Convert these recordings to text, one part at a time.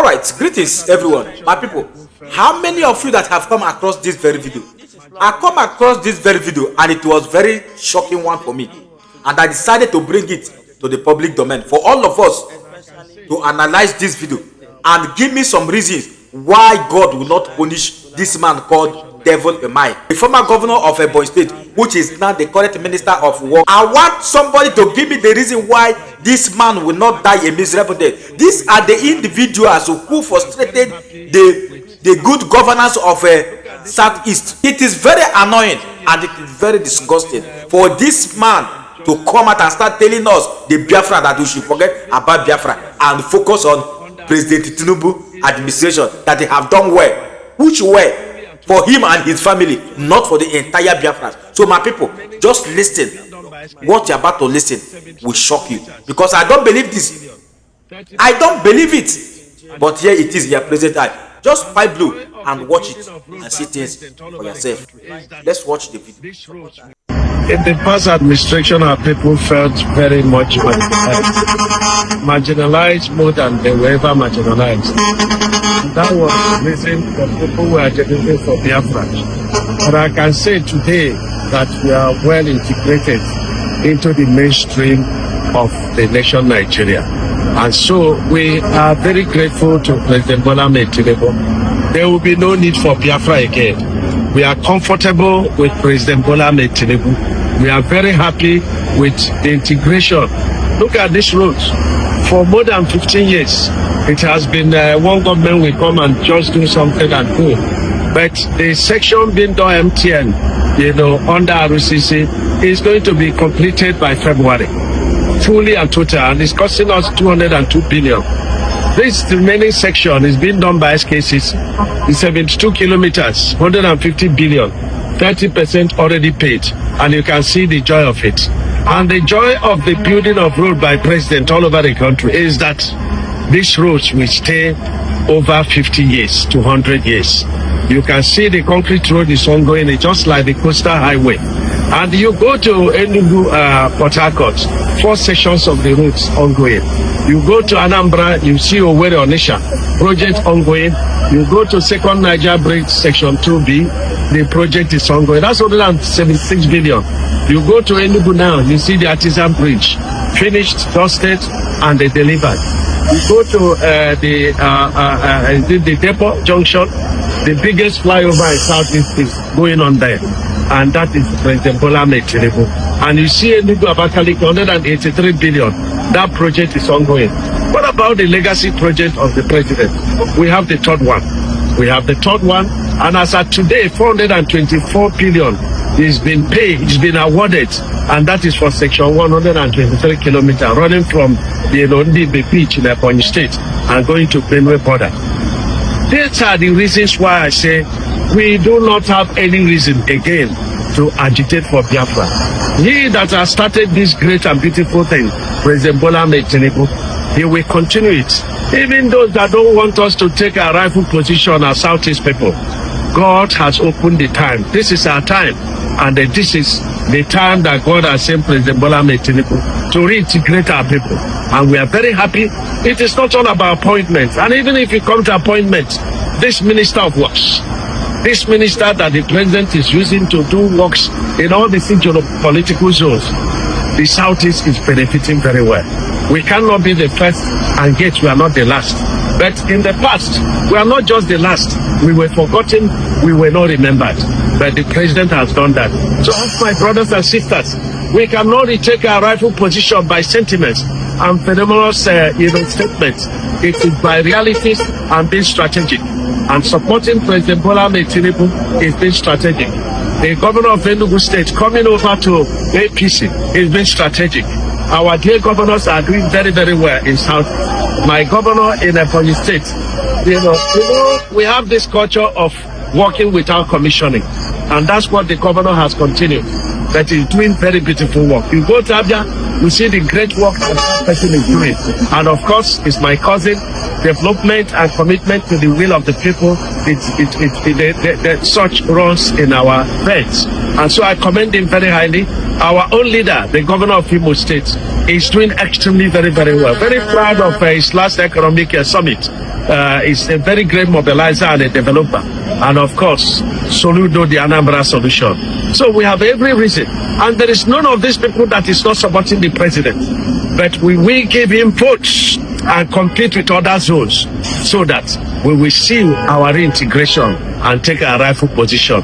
Alright, greetings everyone, my people. How many of you that have come across this very video? I come across this very video and it was very shocking one for me, and I decided to bring it to the public domain for all of us to analyze this video and give me some reasons why God will not punish this man called Dave Umahi, the former governor of Igbo State, which is now the current minister of war. I want somebody to give me the reason why this man will not die a miserable death. These are the individuals who frustrated the good governance of Southeast. It is very annoying and it is very disgusting for this man to come out and start telling us the Biafra that we should forget about Biafra and focus on President Tinubu administration, that they have done well, which way for him and his family, not for the entire Biafra. So my people, just listen. What you're about to listen will shock you, because I don't believe this. I don't believe it, but here it is in your present eye. Just buy blue and watch it and see things for yourself. Let's watch the video. In the past administration, our people felt very much marginalized more than they were ever marginalized. That was the reason that people were agitating for Biafra. But I can say today that we are well integrated into the mainstream of the nation Nigeria. And so we are very grateful to President Bola Tinubu. There will be no need for Biafra again. We are comfortable with President Bola Tinubu. We are very happy with the integration. Look at these roads. For more than 15 years, it has been one government will come and just do something and go. But the section being done MTN, under RCC, is going to be completed by February, fully and total, and it's costing us 202 billion. This remaining section is being done by SKCC. It's 72 kilometers, 150 billion, 30% already paid, and you can see the joy of it. And the joy of the building of road by president all over the country is that these roads will stay over 50 years to 100 years. You can see the concrete road is ongoing, it's just like the coastal highway. And you go to Enugu, Port Harcourt, 4 sections of the roads ongoing. You go to Anambra, you see Owerri Onisha, project ongoing. You go to Second Niger Bridge, section 2B, the project is ongoing. That's 176 billion. You go to Enugu now, you see the Artisan Bridge, finished, dusted, and they delivered. You go to the Depot Junction, the biggest flyover in Southeast is going on there, and that is President Bola Tinubu. And you see Enugu Abakaliki, 183 billion. That project is ongoing. What about the legacy project of the president? We have the third one. We have the third one, and as of today, 424 billion is been paid, it's been awarded, and that is for section 123 kilometers running from the beach in Ebonyi State and going to Benue border. These are the reasons why I say we do not have any reason again to agitate for Biafra. He that has started this great and beautiful thing, President Bola Tinubu, he will continue it. Even those that don't want us to take a rightful position as Southeast people, God has opened the time. This is our time, and this is the time that God has sent President Bola Tinubu to reintegrate our people. And we are very happy. It is not all about appointments. And even if you come to appointments, this Minister of Works, this minister that the president is using to do works in all the political zones, the Southeast is benefiting very well. We cannot be the first, and yet we are not the last. But in the past, we are not just the last. We were forgotten, we were not remembered. But the president has done that. So, my brothers and sisters, we cannot retake our rightful position by sentiments and phenomenal statements. It is by realities and being strategic. And supporting President Bola Tinubu is being strategic. The governor of Enugu State coming over to APC is being strategic. Our dear governors are doing very, very well in South. My governor in Ebonyi State, we have this culture of working without commissioning, and that's what the governor has continued. That is doing very beautiful work. You go to Abia, We see the great work that person is doing. And of course, it's my cousin. Development and commitment to the will of the people, such runs in our veins. And so I commend him very highly. Our own leader, the governor of Imo State, is doing extremely very well. Very proud of his last economic summit. Is a very great mobilizer and a developer. And of course, Soludo, the Anambra solution. So we have every reason. And there is none of these people that is not supporting the president. But we will give him votes and compete with other zones so that we will see our reintegration and take our rightful position.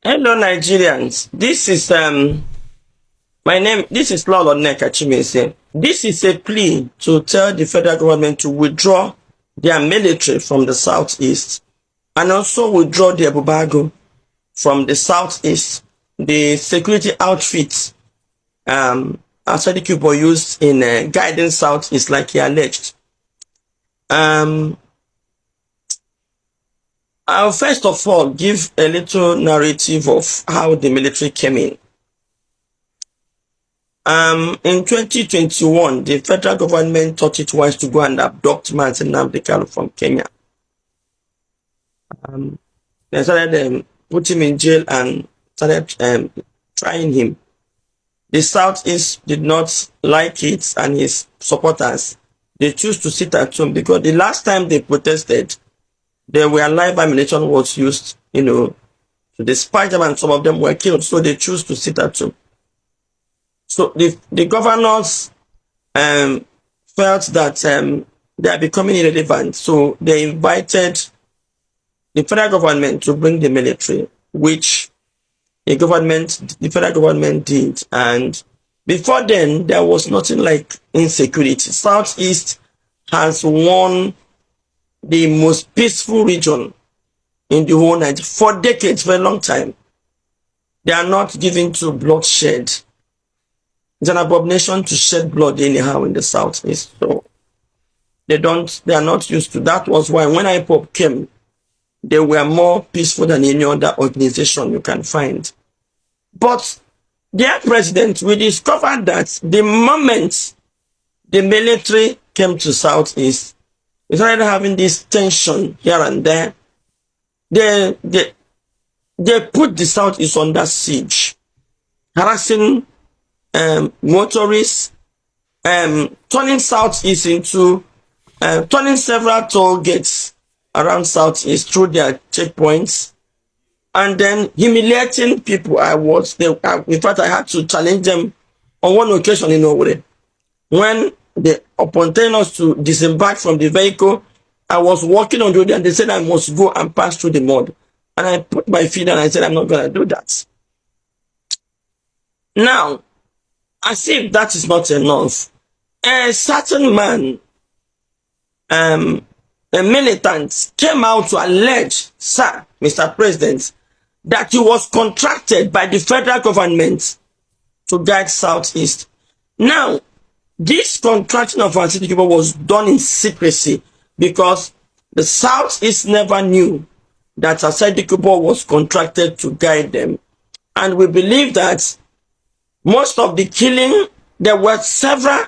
Hello Nigerians, this is this is Lolo Nneka Chimezie. This is a plea to tell the federal government to withdraw their military from the southeast and also withdraw their bubago from the southeast. The security outfits Asadi Kubo used in guiding southeast, like he alleged. I'll first of all give a little narrative of how the military came in. In 2021, the federal government thought it wise to go and abduct Mansi Nnamdi Kanu from Kenya. They started put him in jail and started trying him. The Southeast did not like it, and his supporters, they choose to sit at home because the last time they protested, there were live ammunition was used, to dispatch them, and some of them were killed. So they choose to sit at home. So the governors felt that they are becoming irrelevant. So they invited the federal government to bring the military, which the federal government did. And before then, there was nothing like insecurity. Southeast has won the most peaceful region in the whole Nigeria for decades, for a long time. They are not given to bloodshed. It's an abomination to shed blood anyhow in the Southeast. So they are not used to that. Was why when IPOP came, they were more peaceful than any other organization you can find. But dear President, we discovered that the moment the military came to Southeast, we started having this tension here and there. They put the Southeast under siege, harassing motorists, turning Southeast into turning several toll gates around Southeast through their checkpoints, and then humiliating people. In fact, I had to challenge them on one occasion in Owerri. When upon telling us to disembark from the vehicle, I was walking on the road and they said I must go and pass through the mud. And I put my feet and I said, I'm not going to do that. Now, as if that is not enough, a certain man, a militant, came out to allege, sir, Mr. President, that he was contracted by the federal government to guide Southeast. Now, this contracting of Asadi Kubo was done in secrecy because the Southeast never knew that Asadi Kubo was contracted to guide them. And we believe that most of the killing, there were several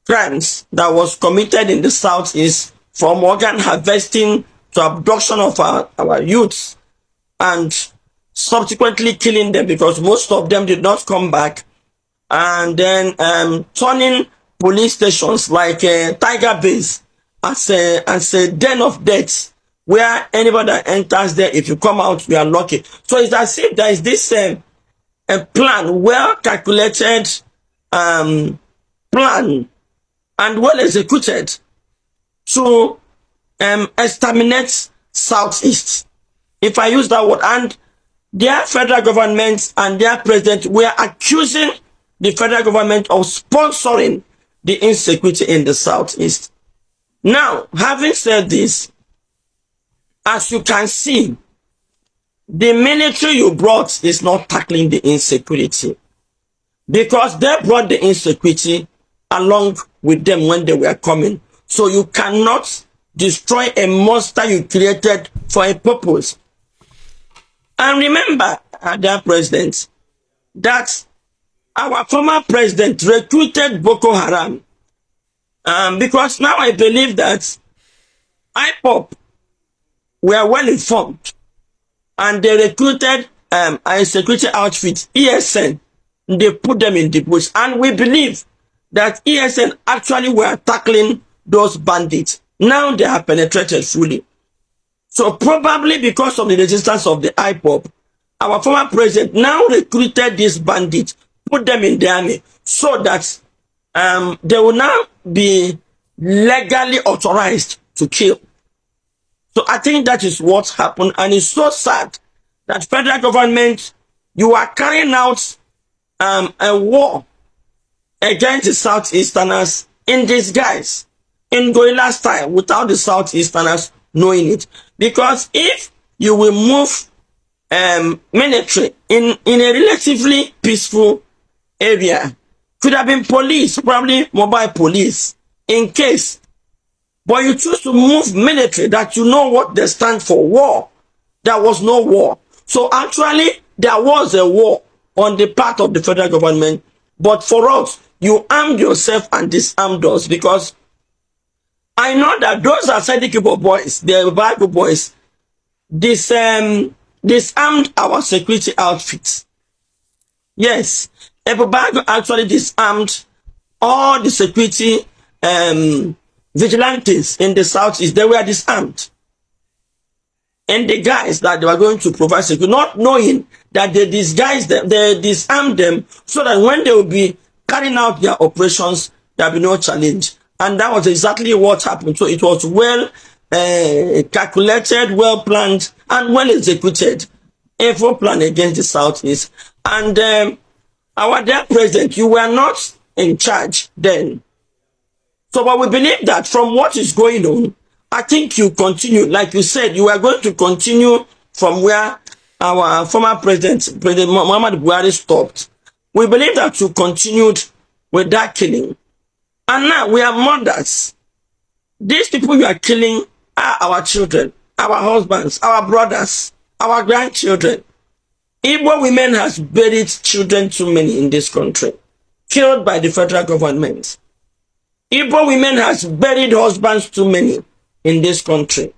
crimes that was committed in the Southeast, from organ harvesting to abduction of our youths and subsequently killing them because most of them did not come back, and then turning police stations like Tiger Base as a den of death where anybody that enters there, if you come out, you are lucky. So it's as if there is this a plan, well calculated plan and well executed to exterminate Southeast, if I use that word. And their federal government and their president were accusing the federal government of sponsoring the insecurity in the Southeast. Now, having said this, as you can see, the military you brought is not tackling the insecurity, because they brought the insecurity along with them when they were coming. So you cannot destroy a monster you created for a purpose. And remember, dear President, that our former president recruited Boko Haram. Because now I believe that IPOP were well informed and they recruited a security outfit, ESN. They put them in the bush. And we believe that ESN actually were tackling those bandits. Now they have penetrated fully. So probably because of the resistance of the IPOP, our former president now recruited these bandits, put them in the army, so that they will now be legally authorized to kill. So I think that is what happened, and it's so sad that federal government, you are carrying out a war against the Southeasterners in disguise, in guerrilla style, without the Southeasterners knowing it. Because if you will move military in a relatively peaceful area, could have been police, probably mobile police, in case. But you choose to move military that you know what they stand for, war. There was no war. So actually, there was a war on the part of the federal government. But for us, you armed yourself and disarmed us, because I know that those are Igbo boys, the Bible boys, disarmed our security outfits. Yes, Bible actually disarmed all the security vigilantes in the southeast. They were disarmed. And the guys that they were going to provide security, not knowing that they disguised them, they disarmed them, so that when they will be carrying out their operations, there will be no challenge. And that was exactly what happened. So it was well calculated, well planned, and well executed. A full plan against the southeast. And our dear president, you were not in charge then. So, but we believe that from what is going on, I think you continue, like you said, you are going to continue from where our former president, President Muhammad Buhari, stopped. We believe that you continued with that killing. And now we are mothers. These people you are killing are our children, our husbands, our brothers, our grandchildren. Igbo women has buried children too many in this country, killed by the federal government. Igbo women has buried husbands too many in this country.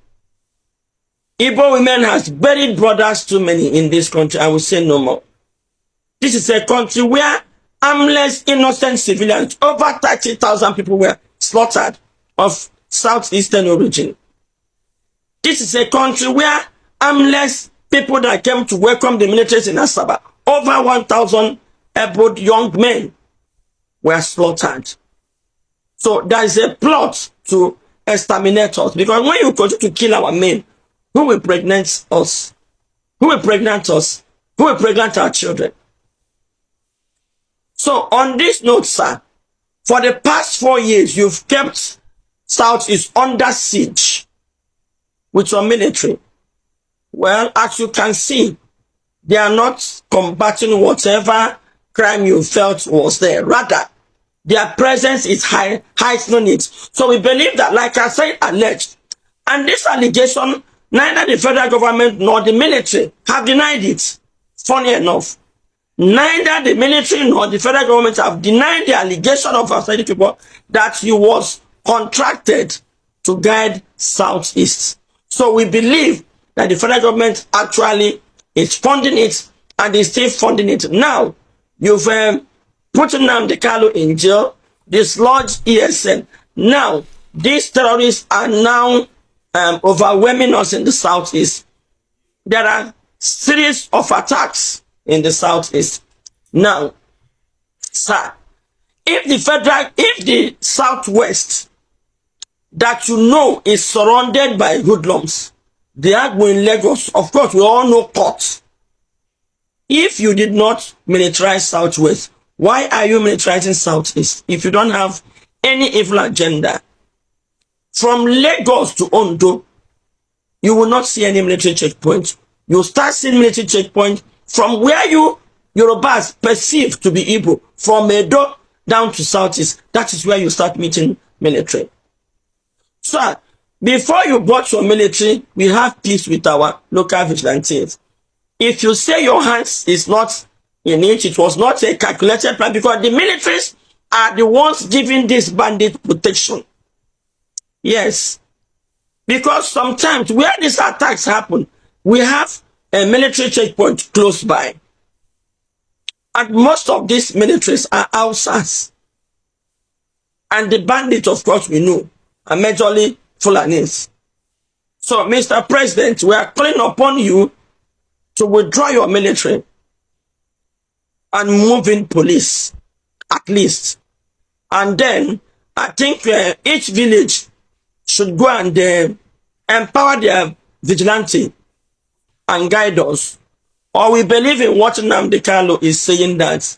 Igbo women has buried brothers too many in this country. I will say no more. This is a country where harmless, innocent civilians, over 30,000 people were slaughtered of southeastern origin. This is a country where harmless people that came to welcome the militaries in Asaba, over 1,000 able young men were slaughtered. So there is a plot to exterminate us, because when you continue to kill our men, who will pregnant us? Who will pregnant us? Who will pregnant our children? So on this note, sir, for the past 4 years, you've kept Southeast under siege with your military. Well, as you can see, they are not combating whatever crime you felt was there. Rather, their presence is heightening it. So we believe that, like I said, alleged. And this allegation, neither the federal government nor the military have denied it. Funny enough, neither the military nor the federal government have denied the allegation of our side people that he was contracted to guide Southeast. So we believe that the federal government actually is funding it, and is still funding it. Now, you've put Nnamdi Kanu in jail, dislodged ESN. Now, these terrorists are now overwhelming us in the Southeast. There are series of attacks in the Southeast. Now, sir, if the Southwest that you know is surrounded by hoodlums, they are going Lagos. Of course, we all know courts. If you did not militarize Southwest, why are you militarizing Southeast if you don't have any evil agenda? From Lagos to Ondo, you will not see any military checkpoint. You'll start seeing military checkpoint from where you Yorubas perceive to be Igbo, from Edo down to Southeast. That is where you start meeting military. So, before you bought your military, we have peace with our local vigilantes. If you say your hands is not in it. It was not a calculated plan because the militaries are the ones giving this bandit protection. Yes. Because sometimes where these attacks happen, we have a military checkpoint close by. And most of these militaries are outsiders. And the bandits, of course, we know, are majorly Fulanis. So, Mr. President, we are calling upon you to withdraw your military and move in police, at least. And then, I think each village should go and empower their vigilante and guide us. Or we believe in what Nnamdi Kanu is saying, that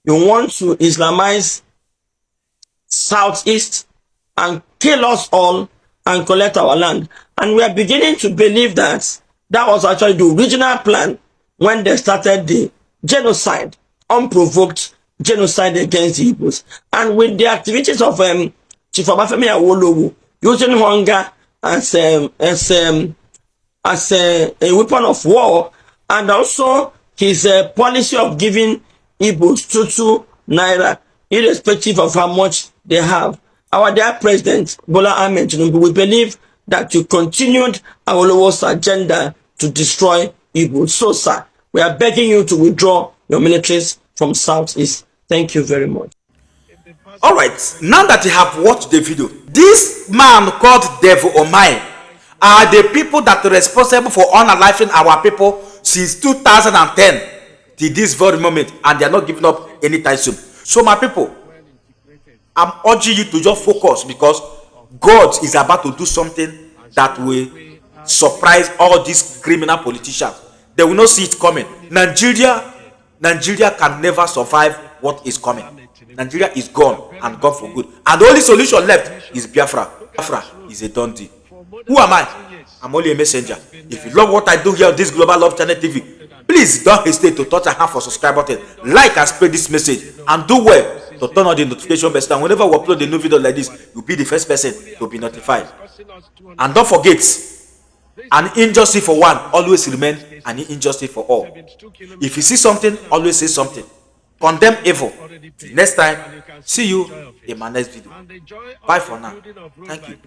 you want to Islamize Southeast and kill us all and collect our land. And we are beginning to believe that that was actually the original plan when they started the genocide, unprovoked genocide against the Igbos. And with the activities of Chief Obafemi Awolowo using hunger as a weapon of war, and also his policy of giving Igbos 2 naira, irrespective of how much they have. Our dear President Bola Ahmed Tinubu, we believe that you continued Awolowo's agenda to destroy Igbos. So, sir, we are begging you to withdraw your militaries from Southeast. Thank you very much. All right, now that you have watched the video, this man called Dave Umahi are the people that are responsible for unaliving our people since 2010 till this very moment, and they are not giving up anytime soon. So my people, I'm urging you to just focus, because God is about to do something that will surprise all these criminal politicians. They will not see it coming. Nigeria can never survive what is coming. Nigeria is gone, and gone for good. And the only solution left is Biafra. Biafra is a done deal. Who am I? I'm only a messenger. If you love what I do here on this Global Love Channel TV, please don't hesitate to touch a hand for subscribe button, like and spread this message, and do well to turn on the notification bell, and whenever we upload a new video like this, you'll be the first person to be notified. And don't forget, an injustice for one always remain an injustice for all. If you see something, always say something. Condemn evil. Till next time, see you in my next video. Bye for now. Thank you.